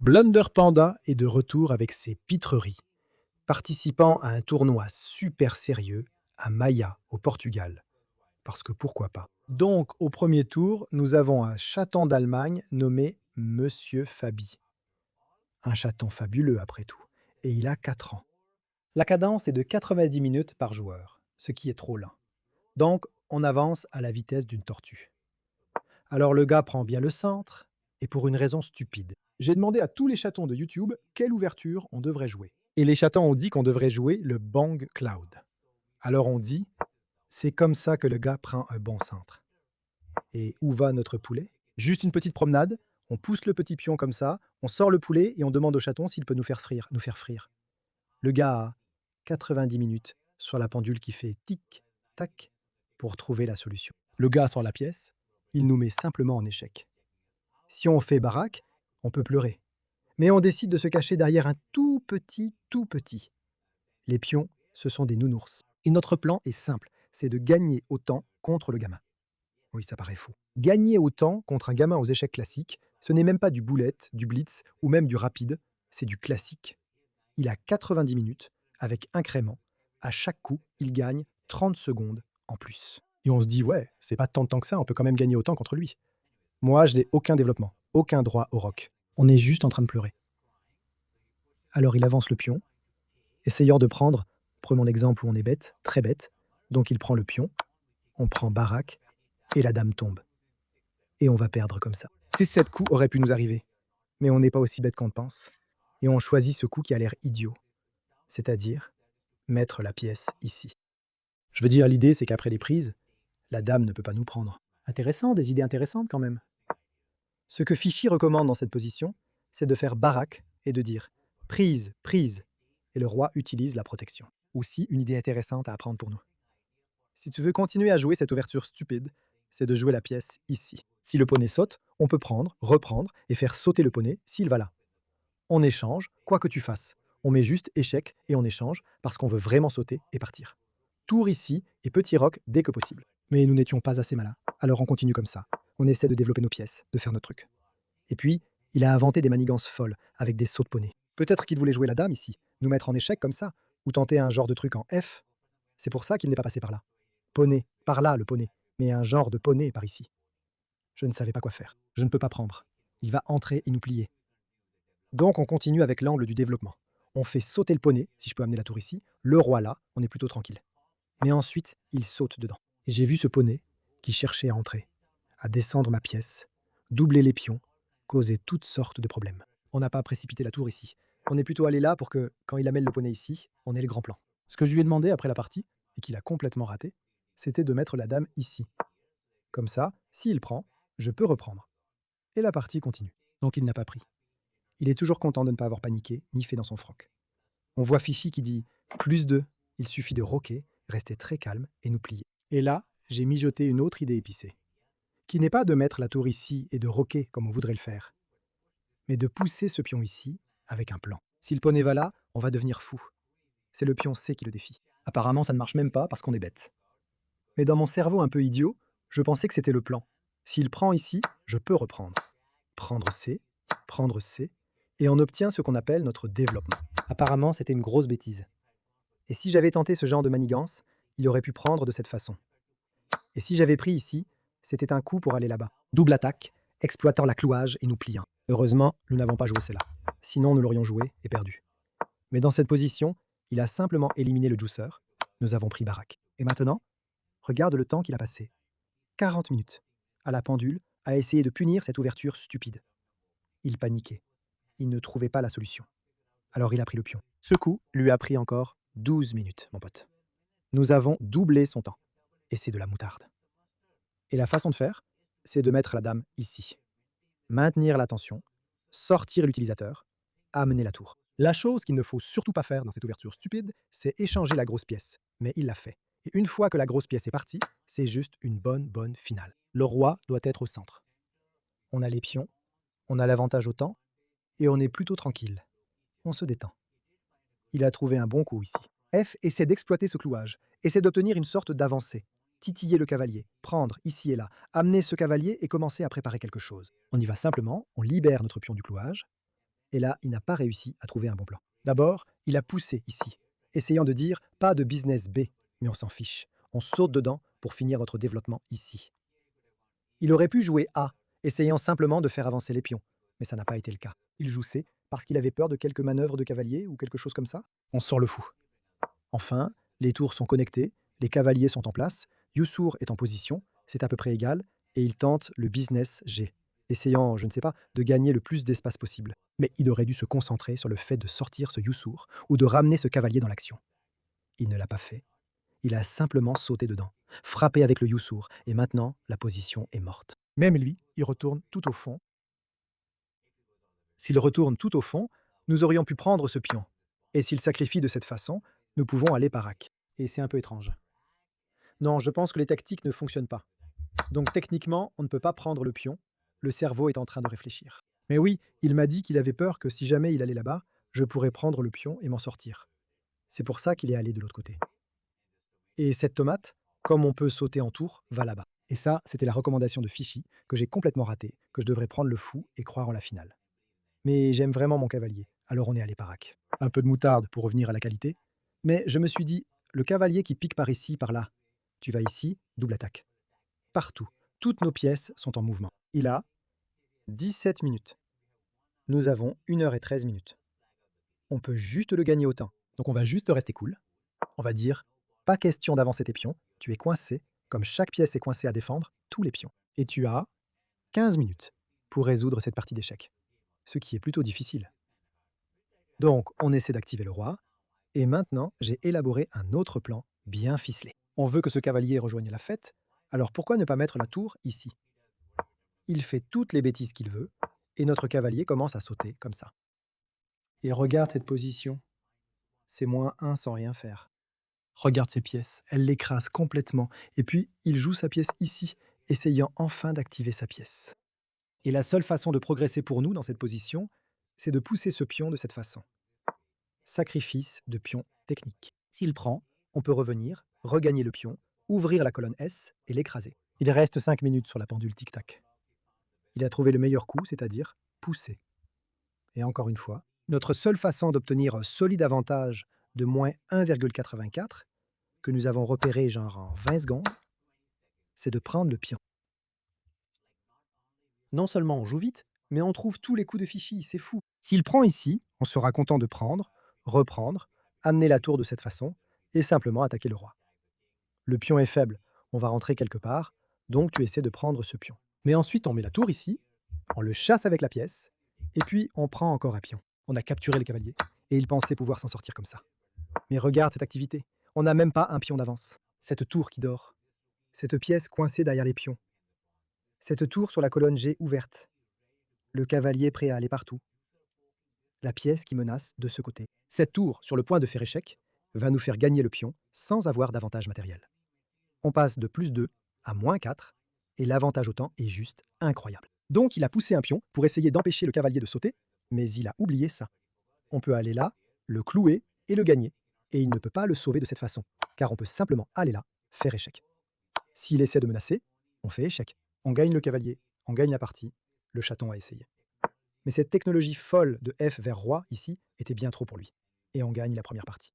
Blunder Panda est de retour avec ses pitreries, participant à un tournoi super sérieux à Maia, au Portugal. Parce que pourquoi pas. Donc, au premier tour, nous avons un chaton d'Allemagne nommé Monsieur Fabi. Un chaton fabuleux après tout. Et il a 4 ans. La cadence est de 90 minutes par joueur, ce qui est trop lent. Donc, on avance à la vitesse d'une tortue. Alors le gars prend bien le centre, et pour une raison stupide. J'ai demandé à tous les chatons de YouTube quelle ouverture on devrait jouer. Et les chatons ont dit qu'on devrait jouer le Bang Cloud. Alors on dit, c'est comme ça que le gars prend un bon centre. Et où va notre poulet? Juste une petite promenade, on pousse le petit pion comme ça, on sort le poulet et on demande au chaton s'il peut nous faire frire, nous faire frire. Le gars a 90 minutes sur la pendule qui fait tic-tac pour trouver la solution. Le gars sort la pièce, il nous met simplement en échec. Si on fait baraque, on peut pleurer. Mais on décide de se cacher derrière un tout petit. Les pions, ce sont des nounours. Et notre plan est simple, c'est de gagner autant contre le gamin. Oui, ça paraît fou. Gagner autant contre un gamin aux échecs classiques, ce n'est même pas du boulette, du blitz ou même du rapide, c'est du classique. Il a 90 minutes, avec incrément. À chaque coup, il gagne 30 secondes en plus. Et on se dit, ouais, c'est pas tant de temps que ça, on peut quand même gagner autant contre lui. Moi, je n'ai aucun développement, aucun droit au rock. On est juste en train de pleurer. Alors il avance le pion, essayant de prendre, prenons l'exemple où on est bête, très bête, donc il prend le pion, on prend baraque, et la dame tombe. Et on va perdre comme ça. Ces 7 coups auraient pu nous arriver, mais on n'est pas aussi bête qu'on le pense. Et on choisit ce coup qui a l'air idiot, c'est-à-dire mettre la pièce ici. Je veux dire, l'idée, c'est qu'après les prises, la dame ne peut pas nous prendre. Intéressant, des idées intéressantes quand même. Ce que Fichy recommande dans cette position, c'est de faire baraque et de dire prise, prise, et le roi utilise la protection. Aussi, une idée intéressante à apprendre pour nous. Si tu veux continuer à jouer cette ouverture stupide, c'est de jouer la pièce ici. Si le poney saute, on peut prendre, reprendre et faire sauter le poney s'il va là. On échange, quoi que tu fasses. On met juste échec et on échange parce qu'on veut vraiment sauter et partir. Tour ici et petit roc dès que possible. Mais nous n'étions pas assez malins, alors on continue comme ça. On essaie de développer nos pièces, de faire notre truc. Et puis, il a inventé des manigances folles avec des sauts de poney. Peut-être qu'il voulait jouer la dame ici, nous mettre en échec comme ça, ou tenter un genre de truc en F. C'est pour ça qu'il n'est pas passé par là. Poney, par là le poney, mais un genre de poney par ici. Je ne savais pas quoi faire. Je ne peux pas prendre. Il va entrer et nous plier. Donc on continue avec l'angle du développement. On fait sauter le poney, si je peux amener la tour ici, le roi là, on est plutôt tranquille. Mais ensuite, il saute dedans. Et j'ai vu ce poney qui cherchait à entrer, à descendre ma pièce, doubler les pions, causer toutes sortes de problèmes. On n'a pas précipité la tour ici. On est plutôt allé là pour que, quand il amène le poney ici, on ait le grand plan. Ce que je lui ai demandé après la partie, et qu'il a complètement raté, c'était de mettre la dame ici. Comme ça, s'il prend, je peux reprendre. Et la partie continue. Donc il n'a pas pris. Il est toujours content de ne pas avoir paniqué, ni fait dans son froc. On voit Fichy qui dit +2, il suffit de roquer, rester très calme et nous plier. Et là, j'ai mijoté une autre idée épicée, qui n'est pas de mettre la tour ici et de roquer comme on voudrait le faire, mais de pousser ce pion ici avec un plan. Si le poney va là, on va devenir fou. C'est le pion C qui le défie. Apparemment, ça ne marche même pas parce qu'on est bête. Mais dans mon cerveau un peu idiot, je pensais que c'était le plan. S'il prend ici, je peux reprendre. Prendre C, et on obtient ce qu'on appelle notre développement. Apparemment, c'était une grosse bêtise. Et si j'avais tenté ce genre de manigance, il aurait pu prendre de cette façon. Et si j'avais pris ici, c'était un coup pour aller là-bas. Double attaque, exploitant la clouage et nous pliant. Heureusement, nous n'avons pas joué celle-là. Sinon, nous l'aurions joué et perdu. Mais dans cette position, il a simplement éliminé le juicer. Nous avons pris baraque. Et maintenant, regarde le temps qu'il a passé. 40 minutes, à la pendule, à essayer de punir cette ouverture stupide. Il paniquait. Il ne trouvait pas la solution. Alors il a pris le pion. Ce coup lui a pris encore 12 minutes, mon pote. Nous avons doublé son temps. Et c'est de la moutarde. Et la façon de faire, c'est de mettre la dame ici. Maintenir la tension, sortir l'utilisateur, amener la tour. La chose qu'il ne faut surtout pas faire dans cette ouverture stupide, c'est échanger la grosse pièce. Mais il l'a fait. Et une fois que la grosse pièce est partie, c'est juste une bonne finale. Le roi doit être au centre. On a les pions, on a l'avantage au temps, et on est plutôt tranquille. On se détend. Il a trouvé un bon coup ici. F essaie d'exploiter ce clouage, essaie d'obtenir une sorte d'avancée. Titiller le cavalier, prendre ici et là, amener ce cavalier et commencer à préparer quelque chose. On y va simplement, on libère notre pion du clouage, Et là, il n'a pas réussi à trouver un bon plan. D'abord, il a poussé ici, essayant de dire pas de business B, mais on s'en fiche. On saute dedans pour finir notre développement ici. Il aurait pu jouer A, essayant simplement de faire avancer les pions, mais ça n'a pas été le cas. Il joue C parce qu'il avait peur de quelques manœuvres de cavalier ou quelque chose comme ça. On sort le fou. Enfin, les tours sont connectés, les cavaliers sont en place, Youssour est en position, c'est à peu près égal, et il tente le business G, essayant, je ne sais pas, de gagner le plus d'espace possible. Mais il aurait dû se concentrer sur le fait de sortir ce Youssour ou de ramener ce cavalier dans l'action. Il ne l'a pas fait. Il a simplement sauté dedans, frappé avec le Youssour, et maintenant, la position est morte. Même lui, il retourne tout au fond. S'il retourne tout au fond, nous aurions pu prendre ce pion. Et s'il sacrifie de cette façon, nous pouvons aller baraque. Et c'est un peu étrange. Non, je pense que les tactiques ne fonctionnent pas. Donc techniquement, on ne peut pas prendre le pion. Le cerveau est en train de réfléchir. Mais oui, il m'a dit qu'il avait peur que si jamais il allait là-bas, je pourrais prendre le pion et m'en sortir. C'est pour ça qu'il est allé de l'autre côté. Et cette tomate, comme on peut sauter en tour, va là-bas. Et ça, c'était la recommandation de Fichy, que j'ai complètement ratée, que je devrais prendre le fou et croire en la finale. Mais j'aime vraiment mon cavalier, alors on est allé baraque. Un peu de moutarde pour revenir à la qualité. Mais je me suis dit, le cavalier qui pique par ici, par là, tu vas ici, double attaque. Partout, toutes nos pièces sont en mouvement. Il a 17 minutes. Nous avons 1h13 minutes. On peut juste le gagner au temps. Donc on va juste rester cool. On va dire, pas question d'avancer tes pions, tu es coincé, comme chaque pièce est coincée à défendre, tous les pions. Et tu as 15 minutes pour résoudre cette partie d'échecs, ce qui est plutôt difficile. Donc on essaie d'activer le roi, et maintenant j'ai élaboré un autre plan bien ficelé. On veut que ce cavalier rejoigne la fête, alors pourquoi ne pas mettre la tour ici? Il fait toutes les bêtises qu'il veut, et notre cavalier commence à sauter comme ça. Et regarde cette position, c'est -1 sans rien faire. Regarde ses pièces, elle l'écrase complètement, et puis il joue sa pièce ici, essayant enfin d'activer sa pièce. Et la seule façon de progresser pour nous dans cette position, c'est de pousser ce pion de cette façon. Sacrifice de pion technique. S'il prend, on peut revenir, regagner le pion, ouvrir la colonne S et l'écraser. Il reste 5 minutes sur la pendule tic-tac. Il a trouvé le meilleur coup, c'est-à-dire pousser. Et encore une fois, notre seule façon d'obtenir un solide avantage de -1,84, que nous avons repéré genre en 20 secondes, c'est de prendre le pion. Non seulement on joue vite, mais on trouve tous les coups de Fichy, c'est fou. S'il prend ici, on sera content de prendre, reprendre, amener la tour de cette façon, et simplement attaquer le roi. Le pion est faible, on va rentrer quelque part, donc tu essaies de prendre ce pion. Mais ensuite on met la tour ici, on le chasse avec la pièce, et puis on prend encore un pion. On a capturé le cavalier, et il pensait pouvoir s'en sortir comme ça. Mais regarde cette activité, on n'a même pas un pion d'avance. Cette tour qui dort, cette pièce coincée derrière les pions, cette tour sur la colonne G ouverte, le cavalier prêt à aller partout, la pièce qui menace de ce côté. Cette tour, sur le point de faire échec, va nous faire gagner le pion sans avoir d'avantage matériel. On passe de +2 à -4, et l'avantage au temps est juste incroyable. Donc il a poussé un pion pour essayer d'empêcher le cavalier de sauter, mais il a oublié ça. On peut aller là, le clouer et le gagner, et il ne peut pas le sauver de cette façon, car on peut simplement aller là, faire échec. S'il essaie de menacer, on fait échec. On gagne le cavalier, on gagne la partie, le chaton a essayé. Mais cette technologie folle de F vers roi, ici, était bien trop pour lui. Et on gagne la première partie.